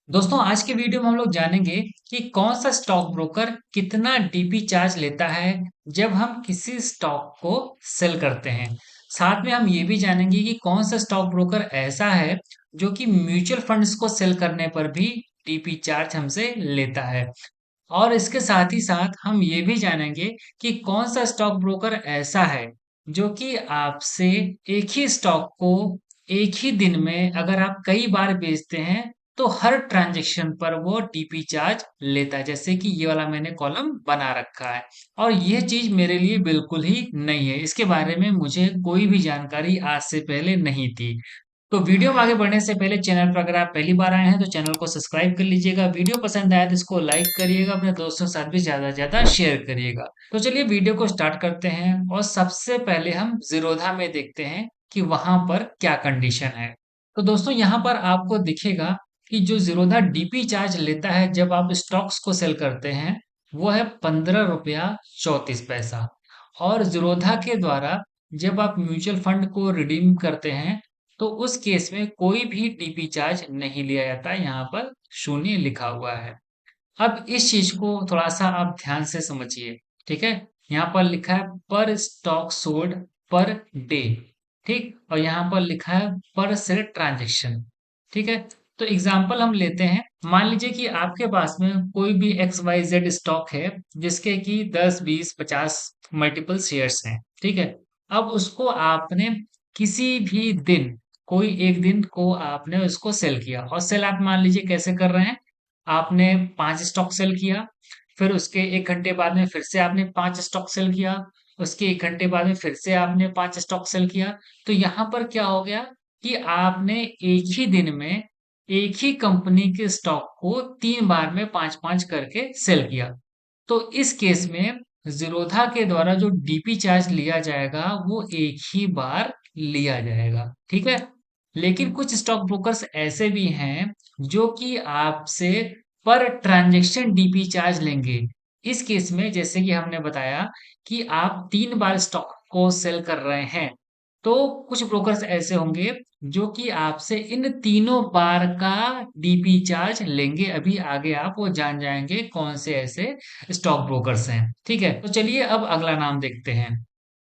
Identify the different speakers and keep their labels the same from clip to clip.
Speaker 1: दोस्तों आज के वीडियो में हम लोग जानेंगे कि कौन सा स्टॉक ब्रोकर कितना डीपी चार्ज लेता है जब हम किसी स्टॉक को सेल करते हैं। साथ में हम ये भी जानेंगे कि कौन सा स्टॉक ब्रोकर ऐसा है जो कि म्यूचुअल फंड्स को सेल करने पर भी डीपी चार्ज हमसे लेता है। और इसके साथ ही साथ हम ये भी जानेंगे कि कौन सा स्टॉक ब्रोकर ऐसा है जो कि आपसे एक ही स्टॉक को एक ही दिन में अगर आप कई बार बेचते हैं तो हर ट्रांजैक्शन पर वो टीपी चार्ज लेता है। जैसे कि ये वाला मैंने कॉलम बना रखा है और ये चीज मेरे लिए बिल्कुल ही नहीं है। इसके बारे में मुझे कोई भी जानकारी आज से पहले नहीं थी। तो वीडियो में आगे बढ़ने से पहले चैनल पर अगर आप पहली बार आए हैं तो चैनल को सब्सक्राइब कर लीजिएगा। वीडियो पसंद आया तो इसको लाइक करिएगा, अपने दोस्तों के साथ भी ज्यादा से ज्यादा शेयर करिएगा। तो चलिए वीडियो को स्टार्ट करते हैं और सबसे पहले हम जीरोधा में देखते हैं कि वहां पर क्या कंडीशन है। तो दोस्तों यहाँ पर आपको दिखेगा कि जो जीरोधा डीपी चार्ज लेता है जब आप स्टॉक्स को सेल करते हैं वो है 15 रुपया 34 पैसा। और जीरोधा के द्वारा जब आप म्यूचुअल फंड को रिडीम करते हैं तो उस केस में कोई भी डीपी चार्ज नहीं लिया जाता है, यहाँ पर शून्य लिखा हुआ है। अब इस चीज को थोड़ा सा आप ध्यान से समझिए। ठीक है, यहाँ पर लिखा है पर स्टॉक सोल्ड पर डे। ठीक, और यहाँ पर लिखा है पर सेल ट्रांजेक्शन। ठीक है, तो एग्जाम्पल हम लेते हैं। मान लीजिए कि आपके पास में कोई भी एक्स वाई जेड स्टॉक है जिसके कि 10 20 50 मल्टीपल शेयर्स हैं। ठीक है, अब उसको आपने किसी भी दिन, कोई एक दिन को आपने उसको सेल किया। और सेल आप मान लीजिए कैसे कर रहे हैं, आपने 5 स्टॉक सेल किया, फिर उसके 1 घंटे बाद में फिर से आपने 5 स्टॉक सेल किया, उसके 1 घंटे बाद में फिर से आपने 5 स्टॉक सेल किया। तो यहाँ पर क्या हो गया कि आपने एक ही दिन में एक ही कंपनी के स्टॉक को 3 बार में 5 5 करके सेल किया। तो इस केस में जीरोधा के द्वारा जो डीपी चार्ज लिया जाएगा वो एक ही बार लिया जाएगा। ठीक है, लेकिन कुछ स्टॉक ब्रोकर्स ऐसे भी हैं जो कि आपसे पर ट्रांजैक्शन डीपी चार्ज लेंगे। इस केस में जैसे कि हमने बताया कि आप 3 बार स्टॉक को सेल कर रहे हैं, तो कुछ ब्रोकर्स ऐसे होंगे जो कि आपसे इन तीनों बार का डीपी चार्ज लेंगे। अभी आगे आप वो जान जाएंगे कौन से ऐसे स्टॉक ब्रोकर्स हैं। ठीक है, तो चलिए अब अगला नाम देखते हैं।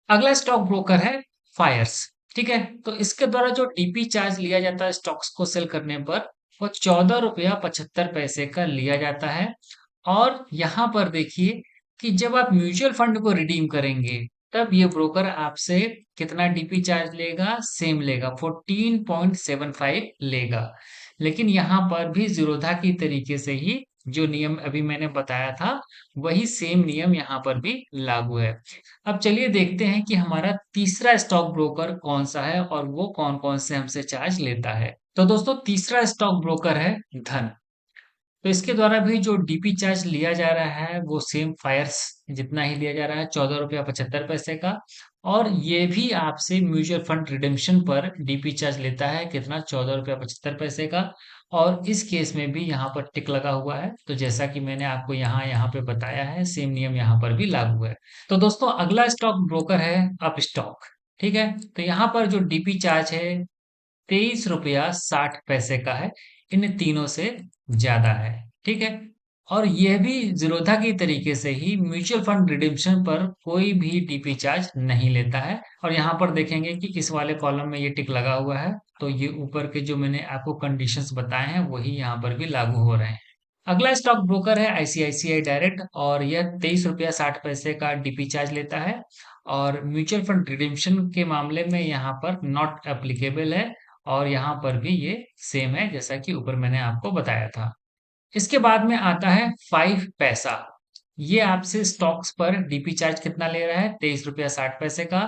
Speaker 1: अगला स्टॉक ब्रोकर है फायर्स। ठीक है, तो इसके द्वारा जो डीपी चार्ज लिया जाता है स्टॉक्स को सेल करने पर वो 14 रुपया 75 पैसे का लिया जाता है। और यहाँ पर देखिए कि जब आप म्यूचुअल फंड को रिडीम करेंगे तब ये ब्रोकर आपसे कितना डीपी चार्ज लेगा, सेम लेगा, 14.75 लेगा। लेकिन यहाँ पर भी जीरोधा की तरीके से ही जो नियम अभी मैंने बताया था वही सेम नियम यहाँ पर भी लागू है। अब चलिए देखते हैं कि हमारा तीसरा स्टॉक ब्रोकर कौन सा है और वो कौन कौन से हमसे चार्ज लेता है। तो दोस्तों तीसरा स्टॉक ब्रोकर है धन। तो इसके द्वारा भी जो डीपी चार्ज लिया जा रहा है वो सेम फायर्स जितना ही लिया जा रहा है, 14 रुपया 75 पैसे का। और ये भी आपसे म्यूचुअल फंड रिडेम्पशन पर डीपी चार्ज लेता है कितना, 14 रुपया 75 पैसे का। और इस केस में भी यहाँ पर टिक लगा हुआ है, तो जैसा कि मैंने आपको यहाँ यहाँ पे बताया है सेम नियम यहाँ पर भी लागू है। तो दोस्तों अगला स्टॉक ब्रोकर है अप स्टॉक। ठीक है, तो यहाँ पर जो डीपी चार्ज है 23 रुपया 60 पैसे का है, इन तीनों से ज्यादा है। ठीक है, और यह भी जीरोधा की तरीके से ही म्यूचुअल फंड रिडेम्पशन पर कोई भी डीपी चार्ज नहीं लेता है। और यहाँ पर देखेंगे कि इस वाले कॉलम में ये टिक लगा हुआ है, तो ये ऊपर के जो मैंने आपको कंडीशंस बताए हैं वही यहाँ पर भी लागू हो रहे हैं। अगला स्टॉक ब्रोकर है आईसीआईसीआई डायरेक्ट और यह 23 रुपया 60 पैसे का डीपी चार्ज लेता है। और म्यूचुअल फंड रिडेम्पशन के मामले में यहाँ पर नॉट एप्लीकेबल है। और यहाँ पर भी ये सेम है जैसा कि ऊपर मैंने आपको बताया था। इसके बाद में आता है 5 पैसा। ये आपसे स्टॉक्स पर डीपी चार्ज कितना ले रहा है, 23 रुपया 60 पैसे का।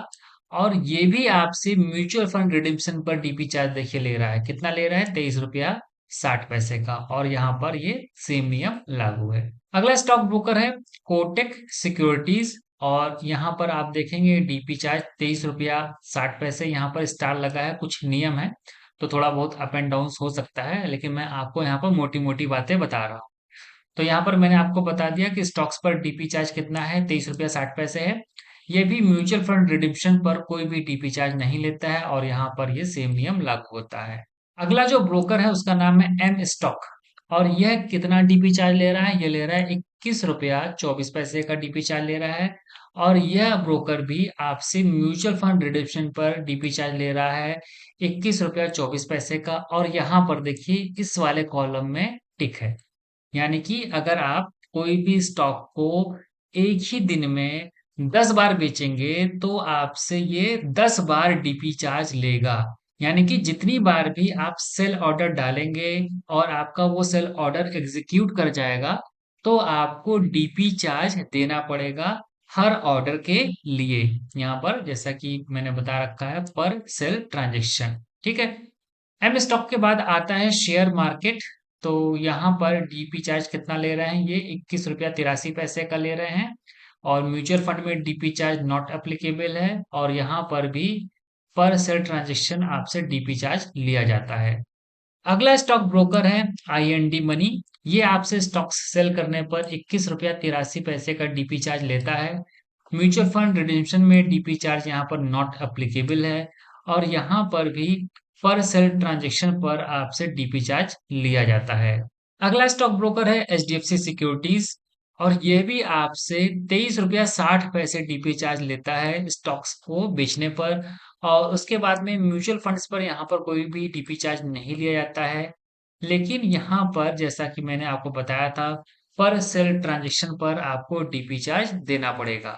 Speaker 1: और ये भी आपसे म्यूचुअल फंड रिडेम्पशन पर डीपी चार्ज देखिए ले रहा है, कितना ले रहा है, 23 रुपया 60 पैसे का। और यहाँ पर ये सेम नियम लागू है। अगला स्टॉक ब्रोकर है कोटक सिक्योरिटीज। और यहाँ पर आप देखेंगे डीपी चार्ज 23 रुपया 60 पैसे, यहाँ पर स्टार लगा है, कुछ नियम है तो थोड़ा बहुत अप एंड डाउन हो सकता है, लेकिन मैं आपको यहाँ पर मोटी मोटी बातें बता रहा हूँ। तो यहाँ पर मैंने आपको बता दिया कि स्टॉक्स पर डीपी चार्ज कितना है, 23 रुपया 60 पैसे है। ये भी म्यूचुअल फंड रिडिम्पशन पर कोई भी डीपी चार्ज नहीं लेता है और यहाँ पर ये सेम नियम लागू होता है। अगला जो ब्रोकर है उसका नाम है एम स्टॉक। और यह कितना डीपी चार्ज ले रहा है? ये ले रहा है 21 रुपया 24 पैसे का डीपी चार्ज ले रहा है। और यह ब्रोकर भी आपसे म्यूचुअल फंड रिडेम्पशन पर डीपी चार्ज ले रहा है 21 रुपया 24 पैसे का। और यहाँ पर देखिए इस वाले कॉलम में टिक है, यानी कि अगर आप कोई भी स्टॉक को एक ही दिन में 10 बार बेचेंगे तो आपसे ये 10 बार डीपी चार्ज लेगा। यानी कि जितनी बार भी आप सेल ऑर्डर डालेंगे और आपका वो सेल ऑर्डर एग्जीक्यूट कर जाएगा तो आपको डीपी चार्ज देना पड़ेगा हर ऑर्डर के लिए। यहाँ पर जैसा कि मैंने बता रखा है पर सेल ट्रांजेक्शन। ठीक है। एम स्टॉक के बाद आता है शेयर मार्केट। तो यहाँ पर डीपी चार्ज कितना ले रहे हैं? ये 21 रुपया 83 पैसे का ले रहे हैं। और म्यूचुअल फंड में डीपी चार्ज नॉट एप्लीकेबल है। और यहाँ पर भी पर सेल ट्रांजेक्शन आपसे डीपी चार्ज लिया जाता है। अगला स्टॉक ब्रोकर है आईएनडी मनी। ये आपसे स्टॉक्स सेल करने पर 21 रुपया 83 पैसे का डीपी चार्ज लेता है। म्यूचुअल फंड रिडेम्पशन में डीपी चार्ज यहाँ पर नॉट एप्लीकेबल है। और यहाँ पर भी पर सेल ट्रांजेक्शन पर आपसे डीपी चार्ज लिया जाता है। अगला स्टॉक ब्रोकर है एचडीएफसी सिक्योरिटीज। और यह भी आपसे 23 रुपया 60 पैसे डीपी चार्ज लेता है स्टॉक्स को बेचने पर। और उसके बाद में म्यूचुअल फंड्स पर यहाँ पर कोई भी डीपी चार्ज नहीं लिया जाता है। लेकिन यहाँ पर जैसा कि मैंने आपको बताया था पर सेल ट्रांजेक्शन पर आपको डीपी चार्ज देना पड़ेगा।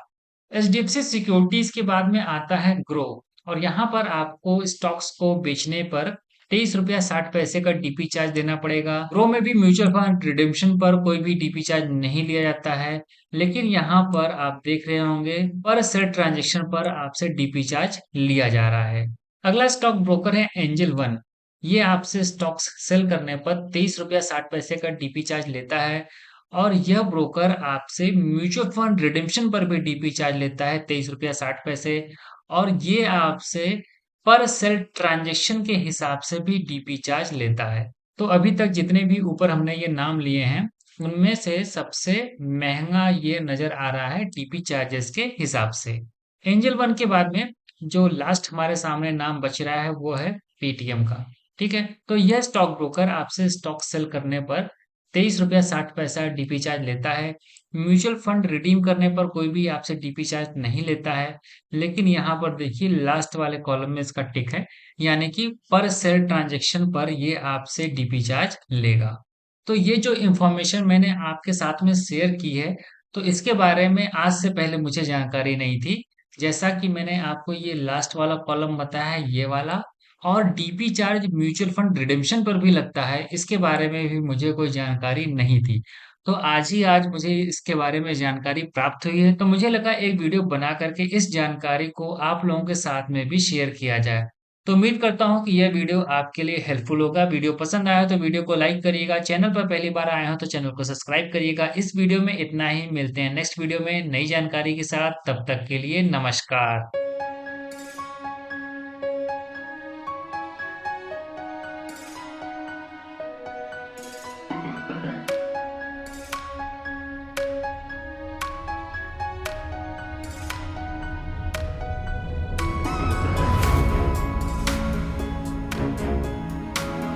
Speaker 1: एचडीएफसी सिक्योरिटीज के बाद में आता है ग्रो। और यहाँ पर आपको स्टॉक्स को बेचने पर 23 रुपया 60 पैसे का डीपी चार्ज देना पड़ेगा। ग्रो में भी म्यूचुअल फंड रिडेम्पशन पर कोई भी डीपी चार्ज नहीं लिया जाता है। लेकिन यहाँ पर आप देख रहे होंगे पर सेट ट्रांजेक्शन पर आपसे डीपी चार्ज लिया जा रहा है। अगला स्टॉक ब्रोकर है एंजल वन। ये आपसे स्टॉक्स सेल करने पर 23 रुपया 60 पैसे का डीपी चार्ज लेता है। और यह ब्रोकर आपसे म्यूचुअल फंड रिडेम्पशन पर भी डीपी चार्ज लेता है 23 रुपया 60 पैसे। और ये आपसे पर सेल ट्रांजेक्शन के हिसाब से भी डीपी चार्ज लेता है। तो अभी तक जितने भी ऊपर हमने ये नाम लिए हैं उनमें से सबसे महंगा ये नजर आ रहा है डीपी चार्जेस के हिसाब से। एंजल वन के बाद में जो लास्ट हमारे सामने नाम बच रहा है वो है पेटीएम का। ठीक है। तो यह स्टॉक ब्रोकर आपसे स्टॉक सेल करने पर 23 रुपया 60 पैसा डीपी चार्ज लेता है। म्यूचुअल फंड रिडीम करने पर कोई भी आपसे डीपी चार्ज नहीं लेता है। लेकिन यहाँ पर देखिए लास्ट वाले कॉलम में इसका टिक है, यानी कि पर सेल ट्रांजेक्शन पर ये आपसे डीपी चार्ज लेगा। तो ये जो इंफॉर्मेशन मैंने आपके साथ में शेयर की है तो इसके बारे में आज से पहले मुझे जानकारी नहीं थी। जैसा कि मैंने आपको ये लास्ट वाला कॉलम बताया है ये वाला, और DP charge mutual fund redemption पर भी लगता है, इसके बारे में भी मुझे कोई जानकारी नहीं थी। तो आज ही आज मुझे इसके बारे में जानकारी प्राप्त हुई है तो मुझे लगा एक वीडियो बना करके इस जानकारी को आप लोगों के साथ में भी शेयर किया जाए। तो उम्मीद करता हूँ कि यह वीडियो आपके लिए हेल्पफुल होगा। वीडियो पसंद आया तो वीडियो को लाइक करिएगा। चैनल पर पहली बार आए हो तो चैनल को सब्सक्राइब करिएगा। इस वीडियो में इतना ही, मिलते हैं नेक्स्ट वीडियो में नई जानकारी के साथ। तब तक के लिए नमस्कार।